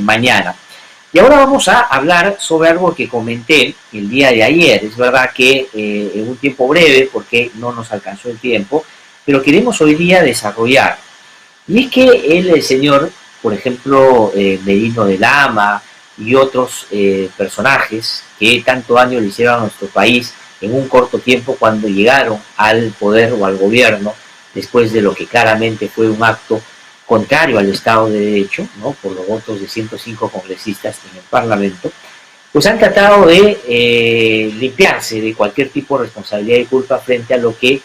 mañana. Y ahora vamos a hablar sobre algo que comenté el día de ayer. Es verdad que en un tiempo breve, porque no nos alcanzó el tiempo, pero queremos hoy día desarrollar. Y es que el señor, por ejemplo, Merino de Lama y otros personajes que tanto daño le hicieron a nuestro país en un corto tiempo cuando llegaron al poder o al gobierno, después de lo que claramente fue un acto contrario al Estado de Derecho, ¿no? Por los votos de 105 congresistas en el Parlamento, pues han tratado de limpiarse de cualquier tipo de responsabilidad y culpa frente a lo que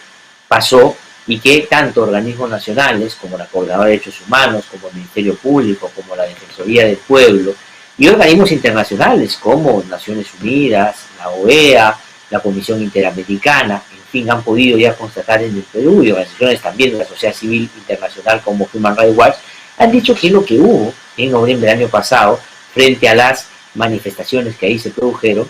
pasó y que tanto organismos nacionales como la Coordinadora de Derechos Humanos, como el Ministerio Público, como la Defensoría del Pueblo y organismos internacionales como Naciones Unidas, la OEA, la Comisión Interamericana, en fin, han podido ya constatar en el Perú y organizaciones también de la sociedad civil internacional como Human Rights Watch, han dicho que lo que hubo en noviembre del año pasado frente a las manifestaciones que ahí se produjeron,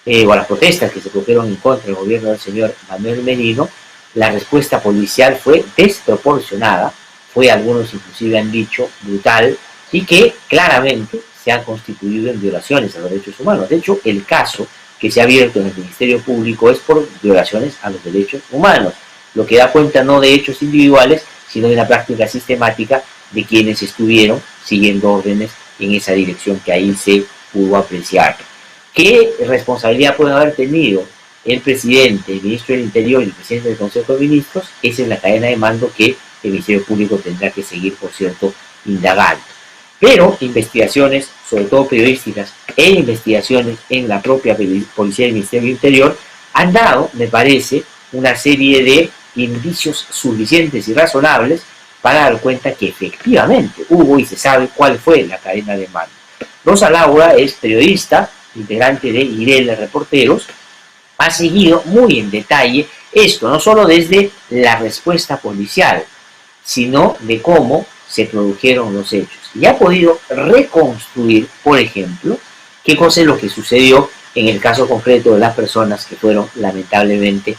o a las protestas que se produjeron en contra del gobierno del señor Manuel Merino, la respuesta policial fue desproporcionada, fue, algunos inclusive han dicho, brutal, y que claramente se han constituido en violaciones a los derechos humanos. De hecho, el caso que se ha abierto en el Ministerio Público es por violaciones a los derechos humanos, lo que da cuenta no de hechos individuales, sino de una práctica sistemática de quienes estuvieron siguiendo órdenes en esa dirección que ahí se pudo apreciar. ¿Qué responsabilidad puede haber tenido el presidente, el ministro del Interior y el presidente del Consejo de Ministros? Esa es la cadena de mando que el Ministerio Público tendrá que seguir, por cierto, indagando. Pero investigaciones, sobre todo periodísticas, e investigaciones en la propia Policía del Ministerio del Interior han dado, me parece, una serie de indicios suficientes y razonables para dar cuenta que efectivamente hubo y se sabe cuál fue la cadena de mando. Rosa Laura es periodista, integrante de IREL Reporteros, ha seguido muy en detalle esto, no solo desde la respuesta policial, sino de cómo se produjeron los hechos. Y ha podido reconstruir, por ejemplo, qué cosa es lo que sucedió en el caso concreto de las personas que fueron lamentablemente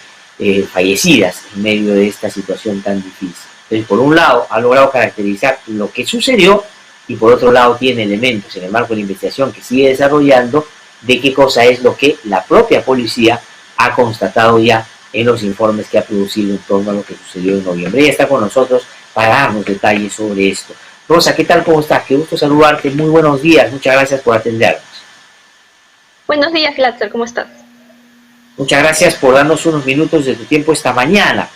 fallecidas en medio de esta situación tan difícil. Entonces, por un lado, ha logrado caracterizar lo que sucedió y por otro lado tiene elementos en el marco de la investigación que sigue desarrollando de qué cosa es lo que la propia policía ha constatado ya en los informes que ha producido en torno a lo que sucedió en noviembre. Ella está con nosotros para darnos detalles sobre esto. Rosa, ¿qué tal? ¿Cómo estás? Qué gusto saludarte. Muy buenos días. Muchas gracias por atendernos. Buenos días, Glatzer. ¿Cómo estás? Muchas gracias por darnos unos minutos de tu tiempo esta mañana.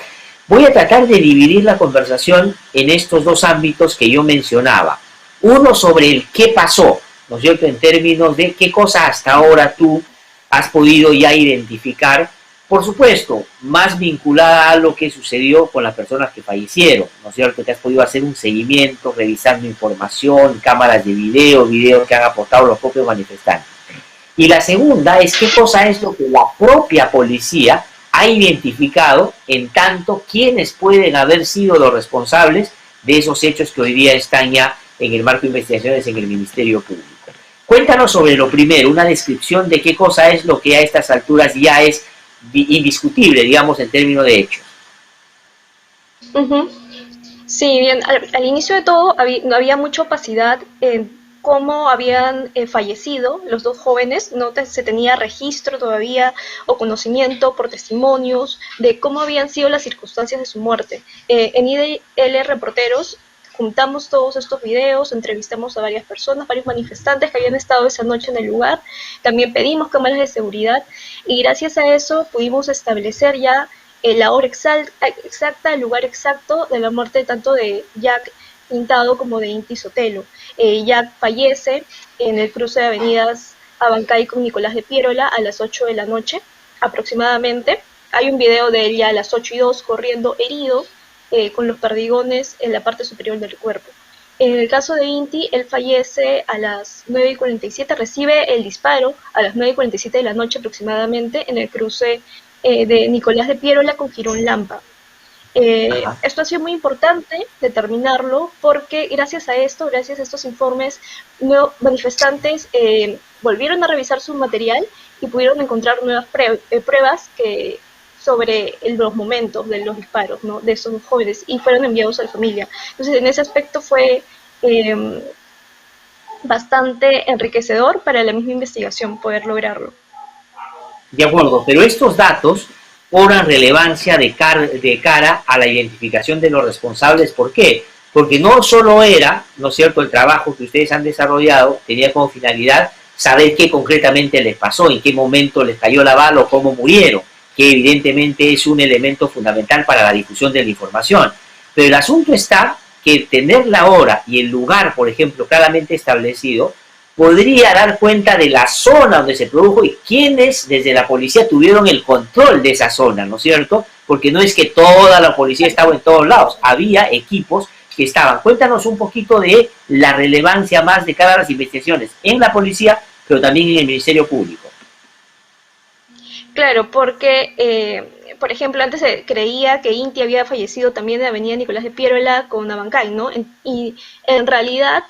Voy a tratar de dividir la conversación en estos dos ámbitos que yo mencionaba. Uno sobre el qué pasó, ¿no es cierto?, en términos de qué cosa hasta ahora tú has podido ya identificar, por supuesto, más vinculada a lo que sucedió con las personas que fallecieron, ¿no es cierto?, que has podido hacer un seguimiento, revisando información, cámaras de videos que han aportado los propios manifestantes. Y la segunda es qué cosa es lo que la propia policía ha identificado en tanto quiénes pueden haber sido los responsables de esos hechos que hoy día están ya en el marco de investigaciones en el Ministerio Público. Cuéntanos sobre lo primero, una descripción de qué cosa es lo que a estas alturas ya es indiscutible, digamos, en términos de hechos. Sí, bien, al inicio de todo no había mucha opacidad en cómo habían fallecido los dos jóvenes, no se tenía registro todavía o conocimiento por testimonios de cómo habían sido las circunstancias de su muerte. En IDL Reporteros juntamos todos estos videos, entrevistamos a varias personas, varios manifestantes que habían estado esa noche en el lugar, también pedimos cámaras de seguridad y gracias a eso pudimos establecer ya la hora exacta, el lugar exacto de la muerte tanto de Jack Pintado como de Inti Sotelo. Jack fallece en el cruce de avenidas Abancay con Nicolás de Piérola a las 8 de la noche aproximadamente. Hay un video de él ya a las 8:02 corriendo herido, con los perdigones en la parte superior del cuerpo. En el caso de Inti, él fallece a las 9:47, recibe el disparo a las 9:47 de la noche aproximadamente en el cruce de Nicolás de Piérola con Girón Lampa. Esto ha sido muy importante determinarlo porque gracias a estos informes, manifestantes volvieron a revisar su material y pudieron encontrar nuevas pruebas sobre los momentos de los disparos, ¿no?, de esos jóvenes y fueron enviados a la familia. Entonces, en ese aspecto fue bastante enriquecedor para la misma investigación poder lograrlo. De acuerdo, pero estos datos cobran relevancia de cara a la identificación de los responsables. ¿Por qué? Porque no solo era, ¿no es cierto?, el trabajo que ustedes han desarrollado, tenía como finalidad saber qué concretamente les pasó, en qué momento les cayó la bala o cómo murieron, que evidentemente es un elemento fundamental para la difusión de la información. Pero el asunto está que tener la hora y el lugar, por ejemplo, claramente establecido, podría dar cuenta de la zona donde se produjo y quiénes desde la policía tuvieron el control de esa zona, ¿no es cierto? Porque no es que toda la policía estaba en todos lados, había equipos que estaban. Cuéntanos un poquito de la relevancia más de cada una de las investigaciones en la policía, pero también en el Ministerio Público. Claro, porque, por ejemplo, antes se creía que Inti había fallecido también en la avenida Nicolás de Piérola con Abancay, ¿no? Y en realidad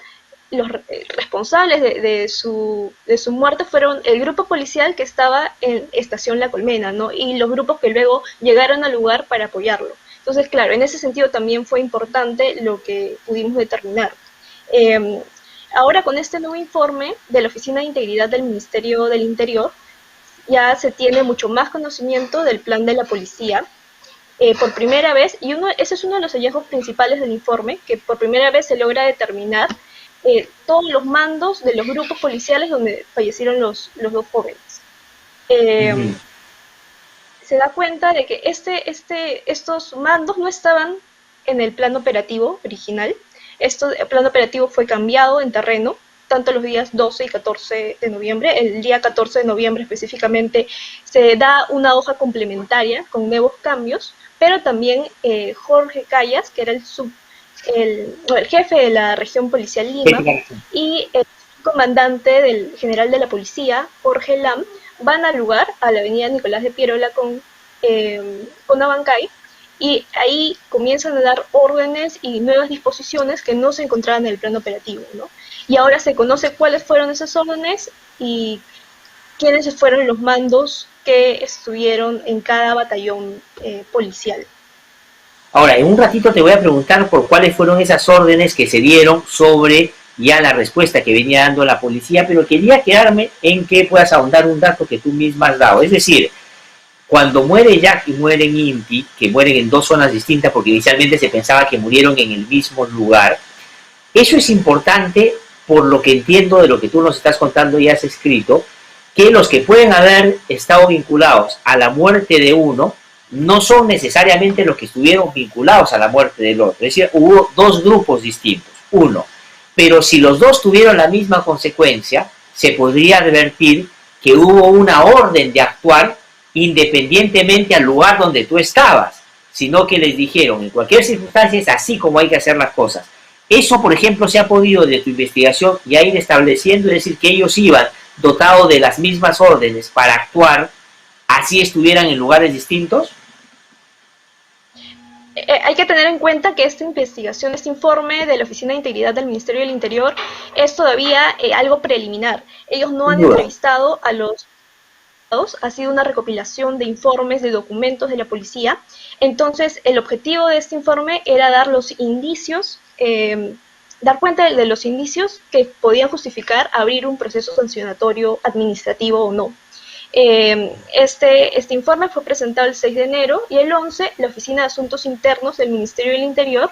los responsables de su muerte fueron el grupo policial que estaba en Estación La Colmena, ¿no? Y los grupos que luego llegaron al lugar para apoyarlo. Entonces, claro, en ese sentido también fue importante lo que pudimos determinar. Eh, Ahora con este nuevo informe de la Oficina de Integridad del Ministerio del Interior, ya se tiene mucho más conocimiento del plan de la policía. Por primera vez, y ese es uno de los hallazgos principales del informe, que por primera vez se logra determinar todos los mandos de los grupos policiales donde fallecieron los dos jóvenes. Uh Eh, -huh. Se da cuenta de que estos mandos no estaban en el plan operativo original. El plan operativo fue cambiado en terreno, tanto los días 12 y 14 de noviembre. El día 14 de noviembre específicamente se da una hoja complementaria con nuevos cambios, pero también Jorge Callas, que era el jefe de la región policial Lima, y el comandante del general de la policía, Jorge Lam, van al lugar, a la avenida Nicolás de Piérola con Abancay, y ahí comienzan a dar órdenes y nuevas disposiciones que no se encontraban en el plan operativo, ¿no? Y ahora se conoce cuáles fueron esas órdenes y quiénes fueron los mandos que estuvieron en cada batallón policial. Ahora, en un ratito te voy a preguntar por cuáles fueron esas órdenes que se dieron sobre ya la respuesta que venía dando la policía, pero quería quedarme en que puedas ahondar un dato que tú misma has dado. Es decir, cuando muere Jack y mueren Inti, que mueren en dos zonas distintas porque inicialmente se pensaba que murieron en el mismo lugar, eso es importante por lo que entiendo de lo que tú nos estás contando y has escrito, que los que pueden haber estado vinculados a la muerte de uno no son necesariamente los que estuvieron vinculados a la muerte del otro. Es decir, hubo dos grupos distintos. Uno, pero si los dos tuvieron la misma consecuencia, se podría advertir que hubo una orden de actuar independientemente al lugar donde tú estabas, sino que les dijeron, en cualquier circunstancia es así como hay que hacer las cosas. Eso, por ejemplo, se ha podido de tu investigación ya ir estableciendo, es decir, que ellos iban dotados de las mismas órdenes para actuar, así estuvieran en lugares distintos. Hay que tener en cuenta que esta investigación, este informe de la Oficina de Integridad del Ministerio del Interior es todavía algo preliminar. Ellos no han entrevistado a los... Ha sido una recopilación de informes, de documentos de la policía. Entonces, el objetivo de este informe era dar los indicios, dar cuenta de los indicios que podían justificar abrir un proceso sancionatorio administrativo o no. Este informe fue presentado el 6 de enero y el 11 la Oficina de Asuntos Internos del Ministerio del Interior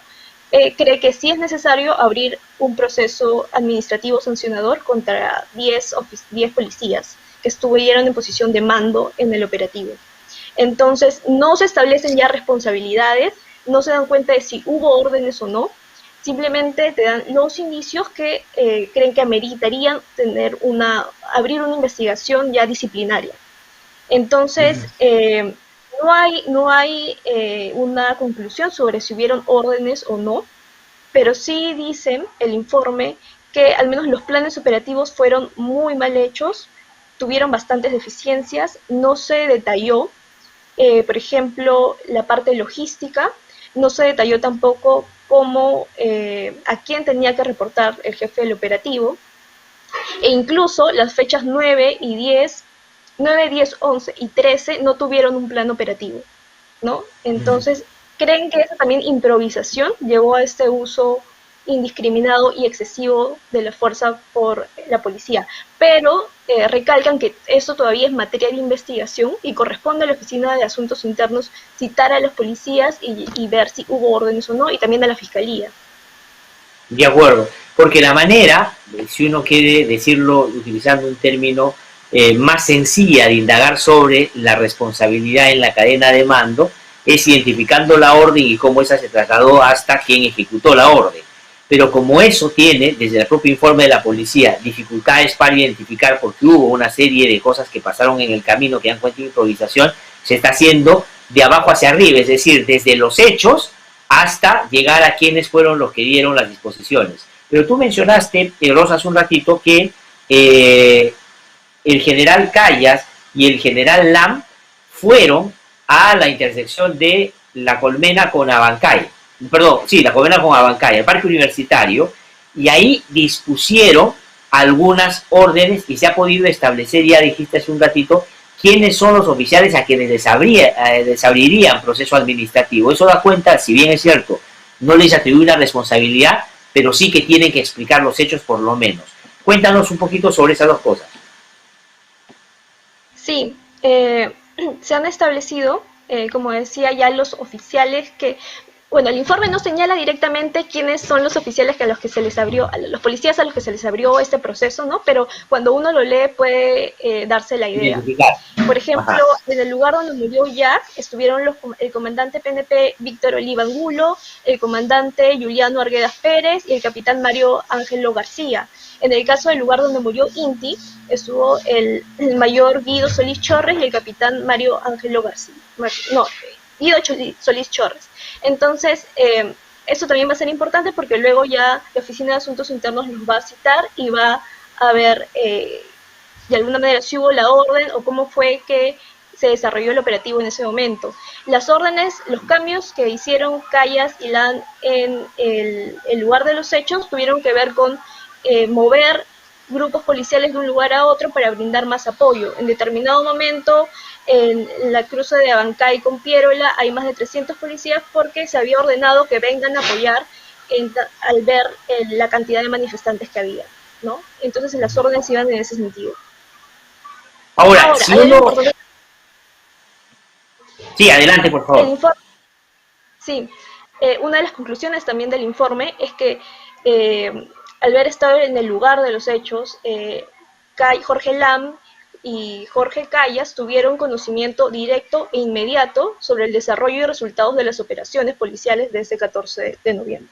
cree que sí es necesario abrir un proceso administrativo sancionador contra 10 policías que estuvieron en posición de mando en el operativo. Entonces, no se establecen ya responsabilidades, no se dan cuenta de si hubo órdenes o no, simplemente te dan los indicios que creen que ameritarían abrir una investigación ya disciplinaria. Entonces, no hay una conclusión sobre si hubieron órdenes o no, pero sí dicen el informe que al menos los planes operativos fueron muy mal hechos, tuvieron bastantes deficiencias, no se detalló, por ejemplo, la parte logística, no se detalló tampoco cómo, a quién tenía que reportar el jefe del operativo, e incluso las fechas 9 y 10, 9, 10, 11 y 13 no tuvieron un plan operativo, ¿no? Entonces, creen que esa también improvisación llevó a este uso indiscriminado y excesivo de la fuerza por la policía. Pero recalcan que eso todavía es materia de investigación y corresponde a la Oficina de Asuntos Internos citar a los policías y ver si hubo órdenes o no, y también a la Fiscalía. De acuerdo, porque la manera, si uno quiere decirlo utilizando un término más sencilla de indagar sobre la responsabilidad en la cadena de mando, es identificando la orden y cómo esa se trasladó hasta quien ejecutó la orden. Pero como eso tiene, desde el propio informe de la policía, dificultades para identificar porque hubo una serie de cosas que pasaron en el camino que dan cuenta de improvisación, se está haciendo de abajo hacia arriba, es decir, desde los hechos hasta llegar a quienes fueron los que dieron las disposiciones. Pero tú mencionaste, Rosa, hace un ratito que el general Callas y el general Lam fueron a la intersección de La Colmena con Abancay. Perdón, sí, La Colmena con Abancay, el parque universitario, y ahí dispusieron algunas órdenes y se ha podido establecer, ya dijiste hace un ratito, quiénes son los oficiales a quienes les abrirían proceso administrativo. Eso da cuenta, si bien es cierto, no les atribuye una responsabilidad, pero sí que tienen que explicar los hechos por lo menos. Cuéntanos un poquito sobre esas dos cosas. Sí, se han establecido, como decía, ya los oficiales que... Bueno, el informe no señala directamente quiénes son los oficiales a los que se les abrió, a los policías a los que se les abrió este proceso, ¿no? Pero cuando uno lo lee puede darse la idea. Por ejemplo, en el lugar donde murió Jack estuvieron el comandante PNP Víctor Oliva Angulo, el comandante Juliano Arguedas Pérez y el capitán Mario Ángelo García. En el caso del lugar donde murió Inti, estuvo el mayor Guido Solís Chorres y el capitán Mario Ángelo García. No, Guido Solís Chorres. Entonces, eso también va a ser importante porque luego ya la Oficina de Asuntos Internos los va a citar y va a ver de alguna manera si hubo la orden o cómo fue que se desarrolló el operativo en ese momento. Las órdenes, los cambios que hicieron Callas y Lan en el lugar de los hechos tuvieron que ver con mover grupos policiales de un lugar a otro para brindar más apoyo. En determinado momento, en la cruce de Abancay con Piérola hay más de 300 policías porque se había ordenado que vengan a apoyar al ver la cantidad de manifestantes que había, ¿no? Entonces las órdenes iban en ese sentido. Ahora si uno... Sí, adelante, por favor. Sí, una de las conclusiones también del informe es que al haber estado en el lugar de los hechos, Jorge Lam y Jorge Callas tuvieron conocimiento directo e inmediato sobre el desarrollo y resultados de las operaciones policiales de ese 14 de noviembre.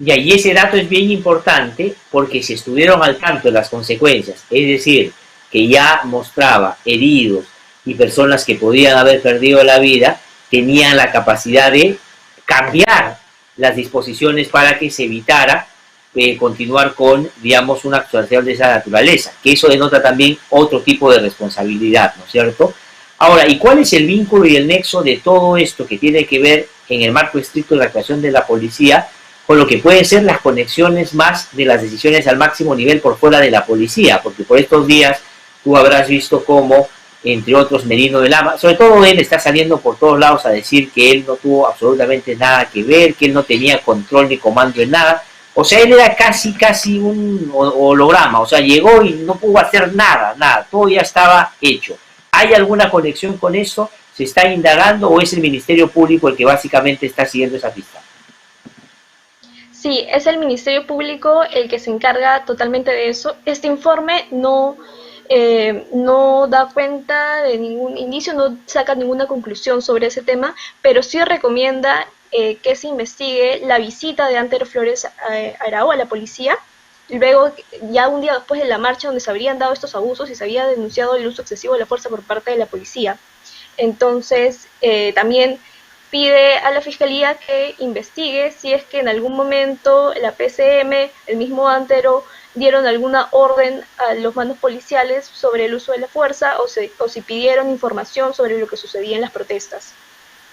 Y ese dato es bien importante porque si estuvieron al tanto de las consecuencias, es decir, que ya mostraba heridos y personas que podían haber perdido la vida, tenían la capacidad de cambiar las disposiciones para que se evitara continuar con, digamos, una actuación de esa naturaleza, que eso denota también otro tipo de responsabilidad, ¿no es cierto? Ahora, ¿y cuál es el vínculo y el nexo de todo esto que tiene que ver en el marco estricto de la actuación de la policía con lo que pueden ser las conexiones más de las decisiones al máximo nivel por fuera de la policía? Porque por estos días tú habrás visto cómo, entre otros, Merino de Lama, sobre todo él está saliendo por todos lados a decir que él no tuvo absolutamente nada que ver, que él no tenía control ni comando en nada. O sea, él era casi un holograma, o sea, llegó y no pudo hacer nada, todo ya estaba hecho. ¿Hay alguna conexión con eso? ¿Se está indagando o es el Ministerio Público el que básicamente está siguiendo esa pista? Sí, es el Ministerio Público el que se encarga totalmente de eso. Este informe no da cuenta de ningún indicio, no saca ninguna conclusión sobre ese tema, pero sí recomienda que se investigue la visita de Antero Flores Arao a la policía, luego ya un día después de la marcha donde se habrían dado estos abusos y se había denunciado el uso excesivo de la fuerza por parte de la policía. Entonces, también pide a la Fiscalía que investigue si es que en algún momento la PCM, el mismo Antero, dieron alguna orden a los mandos policiales sobre el uso de la fuerza o si pidieron información sobre lo que sucedía en las protestas.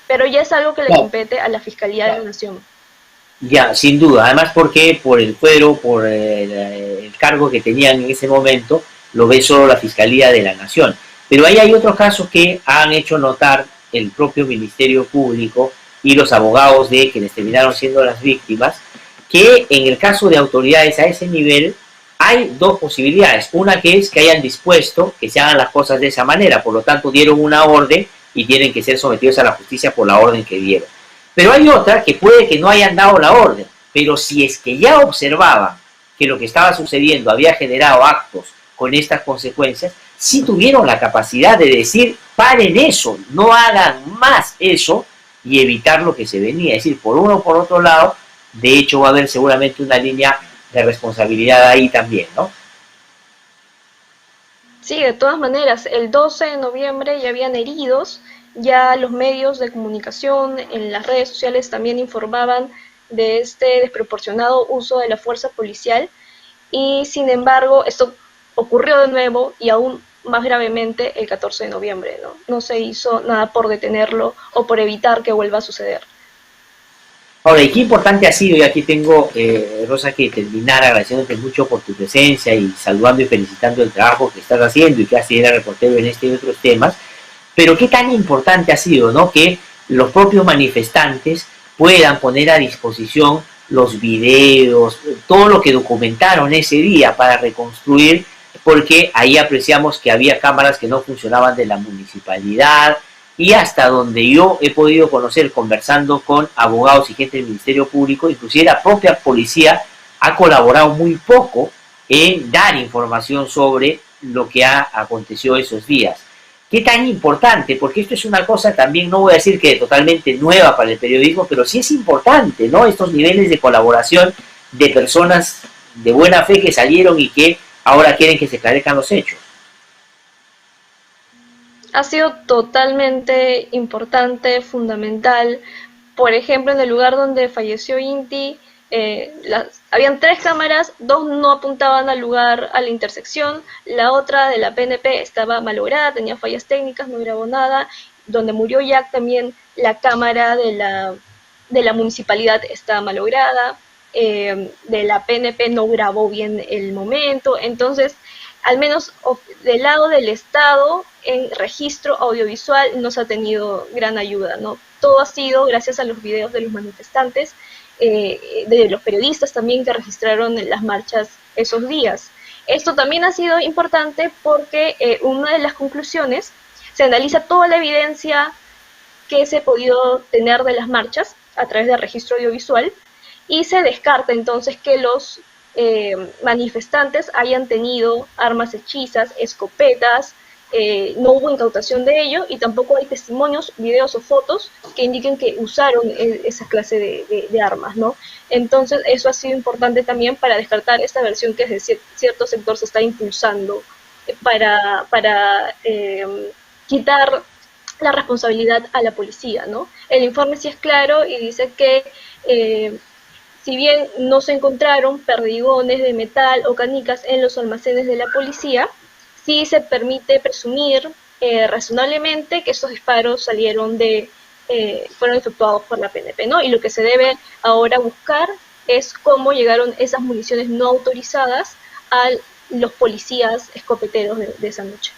Pero ya es algo que le compete a la Fiscalía de la Nación. Ya, sin duda. Además porque por el fuero, por el cargo que tenían en ese momento, lo ve solo la Fiscalía de la Nación. Pero ahí hay otros casos que han hecho notar el propio Ministerio Público y los abogados de quienes terminaron siendo las víctimas, que en el caso de autoridades a ese nivel hay dos posibilidades. Una que es que hayan dispuesto que se hagan las cosas de esa manera, por lo tanto dieron una orden y tienen que ser sometidos a la justicia por la orden que dieron. Pero hay otra que puede que no hayan dado la orden, pero si es que ya observaban que lo que estaba sucediendo había generado actos con estas consecuencias, sí tuvieron la capacidad de decir, paren eso, no hagan más eso y evitar lo que se venía. Es decir, por uno o por otro lado, de hecho va a haber seguramente una línea de responsabilidad ahí también, ¿no? Sí, de todas maneras, el 12 de noviembre ya habían heridos, ya los medios de comunicación en las redes sociales también informaban de este desproporcionado uso de la fuerza policial y sin embargo esto ocurrió de nuevo y aún más gravemente el 14 de noviembre, ¿no? No se hizo nada por detenerlo o por evitar que vuelva a suceder. Ahora, y qué importante ha sido, y aquí tengo, Rosa, que terminar agradeciéndote mucho por tu presencia y saludando y felicitando el trabajo que estás haciendo y que hace el reportero en este y otros temas, pero qué tan importante ha sido, ¿no?, que los propios manifestantes puedan poner a disposición los videos, todo lo que documentaron ese día para reconstruir, porque ahí apreciamos que había cámaras que no funcionaban de la municipalidad, y hasta donde yo he podido conocer conversando con abogados y gente del Ministerio Público, inclusive la propia policía ha colaborado muy poco en dar información sobre lo que ha acontecido esos días. ¿Qué tan importante? Porque esto es una cosa también, no voy a decir que totalmente nueva para el periodismo, pero sí es importante, ¿no?, estos niveles de colaboración de personas de buena fe que salieron y que ahora quieren que se esclarezcan los hechos. Ha sido totalmente importante, fundamental. Por ejemplo, en el lugar donde falleció Inti, habían 3 cámaras, 2 no apuntaban al lugar, a la intersección, la otra de la PNP estaba malograda, tenía fallas técnicas, no grabó nada. Donde murió Jack también la cámara de la municipalidad está malograda, de la PNP no grabó bien el momento. Entonces, al menos del lado del Estado, en registro audiovisual no se ha tenido gran ayuda, ¿no? Todo ha sido gracias a los videos de los manifestantes, de los periodistas también que registraron las marchas esos días. Esto también ha sido importante porque una de las conclusiones, se analiza toda la evidencia que se ha podido tener de las marchas a través del registro audiovisual y se descarta entonces que los manifestantes hayan tenido armas hechizas, escopetas, no hubo incautación de ello y tampoco hay testimonios, videos o fotos que indiquen que usaron esa clase de armas, ¿no? Entonces eso ha sido importante también para descartar esta versión que desde cierto sector se está impulsando para quitar la responsabilidad a la policía, ¿no? El informe sí es claro y dice que si bien no se encontraron perdigones de metal o canicas en los almacenes de la policía, sí se permite presumir razonablemente que estos disparos fueron efectuados por la PNP, ¿no? Y lo que se debe ahora buscar es cómo llegaron esas municiones no autorizadas a los policías escopeteros de esa noche.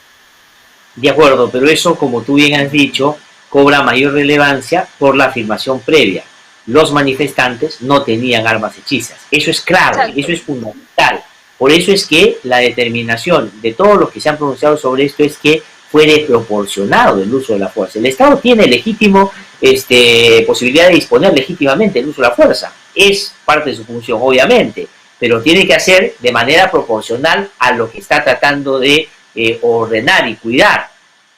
De acuerdo, pero eso, como tú bien has dicho, cobra mayor relevancia por la afirmación previa. Los manifestantes no tenían armas hechizas. Eso es clave, exacto, eso es fundamental. Por eso es que la determinación de todos los que se han pronunciado sobre esto es que fue desproporcionado el uso de la fuerza. El Estado tiene legítimo posibilidad de disponer legítimamente el uso de la fuerza. Es parte de su función, obviamente, pero tiene que hacer de manera proporcional a lo que está tratando de ordenar y cuidar,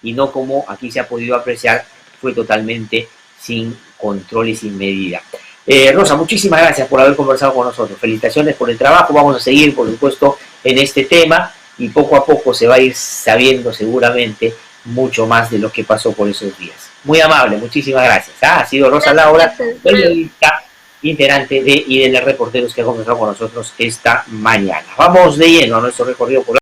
y no como aquí se ha podido apreciar, fue totalmente sin control y sin medida. Rosa, muchísimas gracias por haber conversado con nosotros. Felicitaciones por el trabajo. Vamos a seguir, por supuesto, en este tema y poco a poco se va a ir sabiendo seguramente mucho más de lo que pasó por esos días. Muy amable, muchísimas gracias. Ha sido Rosa Laura, periodista, integrante de IDN Reporteros, que ha conversado con nosotros esta mañana. Vamos de lleno a nuestro recorrido por